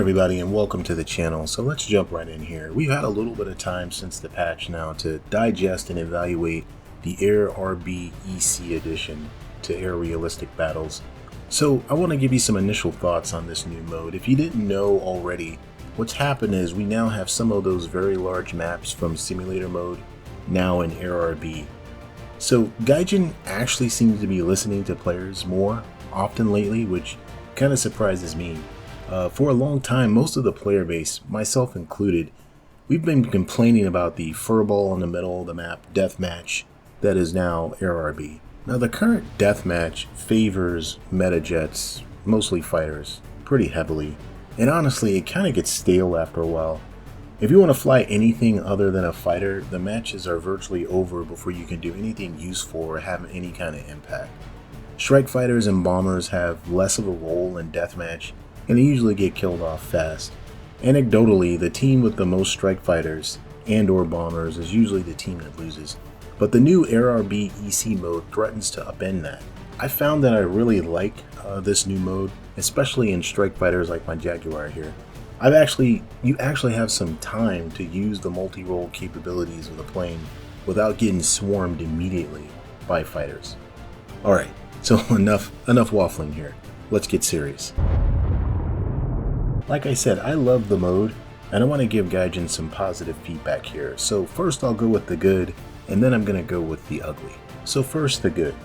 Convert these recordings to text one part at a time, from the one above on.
everybody, and welcome to the channel. So let's jump right in here. We've had a little bit of time since the patch now to digest and evaluate the Air RB EC edition to Air Realistic Battles. So I want to give you some initial thoughts on this new mode. If you didn't know already, what's happened is we now have some of those very large maps from simulator mode now in Air RB. So Gaijin actually seems to be listening to players more often lately, which kind of surprises me. For a long time, most of the player base, myself included, we've been complaining about the furball in the middle of the map deathmatch that is now Air RB. Now the current deathmatch favors meta jets, mostly fighters, pretty heavily, and honestly it kind of gets stale after a while. If you want to fly anything other than a fighter, the matches are virtually over before you can do anything useful or have any kind of impact. Strike fighters and bombers have less of a role in deathmatch, and they usually get killed off fast. Anecdotally, the team with the most strike fighters and or bombers is usually the team that loses. But the new Air RB EC mode threatens to upend that. I found that I really like this new mode, especially in strike fighters like my Jaguar here. You actually have some time to use the multi-role capabilities of the plane without getting swarmed immediately by fighters. Alright, so enough waffling here. Let's get serious. Like I said, I love the mode, and I want to give Gaijin some positive feedback here. So first I'll go with the good, and then I'm going to go with the ugly. So first, the good.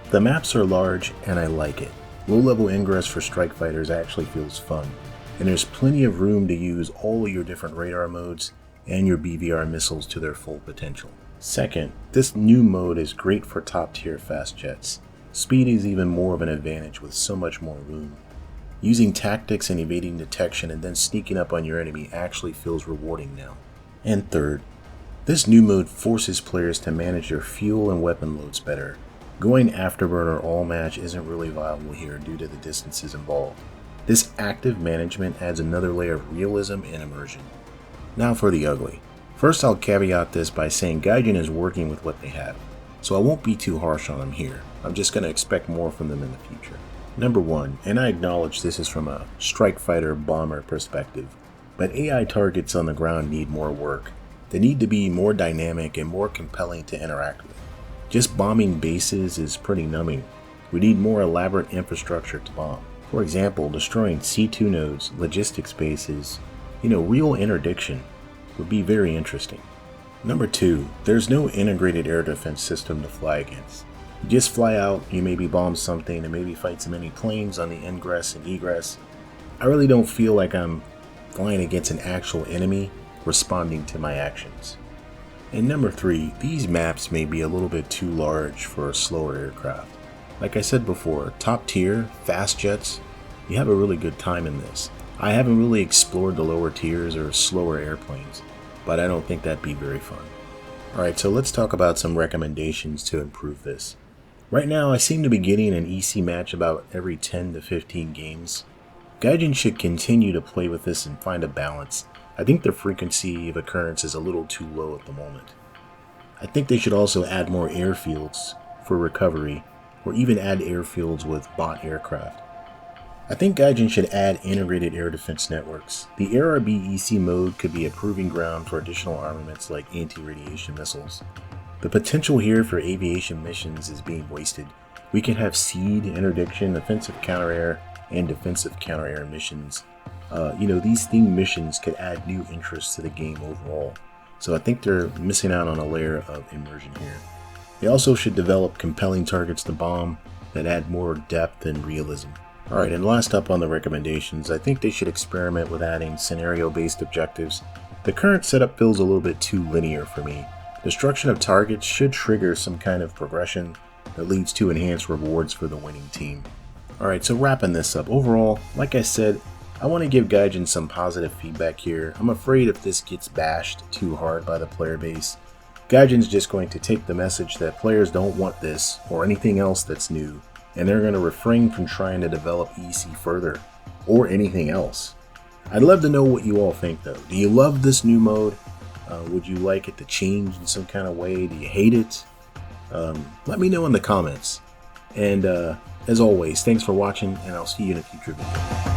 The maps are large, and I like it. Low-level ingress for strike fighters actually feels fun, and there's plenty of room to use all your different radar modes and your BVR missiles to their full potential. Second, this new mode is great for top-tier fast jets. Speed is even more of an advantage with so much more room. Using tactics and evading detection and then sneaking up on your enemy actually feels rewarding now. And third, this new mode forces players to manage their fuel and weapon loads better. Going afterburner all match isn't really viable here due to the distances involved. This active management adds another layer of realism and immersion. Now for the ugly. First, I'll caveat this by saying Gaijin is working with what they have, so I won't be too harsh on them here. I'm just going to expect more from them in the future. Number one, and I acknowledge this is from a strike fighter bomber perspective, but AI targets on the ground need more work. They need to be more dynamic and more compelling to interact with. Just bombing bases is pretty numbing. We need more elaborate infrastructure to bomb. For example, destroying C2 nodes, logistics bases, real interdiction would be very interesting. Number two, there's no integrated air defense system to fly against. You just fly out, you maybe bomb something, and maybe fight some enemy planes on the ingress and egress. I really don't feel like I'm flying against an actual enemy responding to my actions. And number three, these maps may be a little bit too large for a slower aircraft. Like I said before, top tier, fast jets, you have a really good time in this. I haven't really explored the lower tiers or slower airplanes, but I don't think that'd be very fun. Alright, so let's talk about some recommendations to improve this. Right now, I seem to be getting an EC match about every 10 to 15 games. Gaijin should continue to play with this and find a balance. I think the frequency of occurrence is a little too low at the moment. I think they should also add more airfields for recovery, or even add airfields with bot aircraft. I think Gaijin should add integrated air defense networks. The Air RB EC mode could be a proving ground for additional armaments like anti-radiation missiles. The potential here for aviation missions is being wasted. We can have SEED, interdiction, offensive counter-air, and defensive counter-air missions. These themed missions could add new interest to the game overall. So I think they're missing out on a layer of immersion here. They also should develop compelling targets to bomb that add more depth and realism. Alright, and last up on the recommendations, I think they should experiment with adding scenario-based objectives. The current setup feels a little bit too linear for me. Destruction of targets should trigger some kind of progression that leads to enhanced rewards for the winning team. Alright, so wrapping this up, overall, like I said, I want to give Gaijin some positive feedback here. I'm afraid if this gets bashed too hard by the player base, Gaijin's just going to take the message that players don't want this or anything else that's new, and they're going to refrain from trying to develop EC further, or anything else. I'd love to know what you all think though. Do you love this new mode? Would you like it to change in some kind of way? Do you hate it? Let me know in the comments. And as always, thanks for watching, and I'll see you in a future video.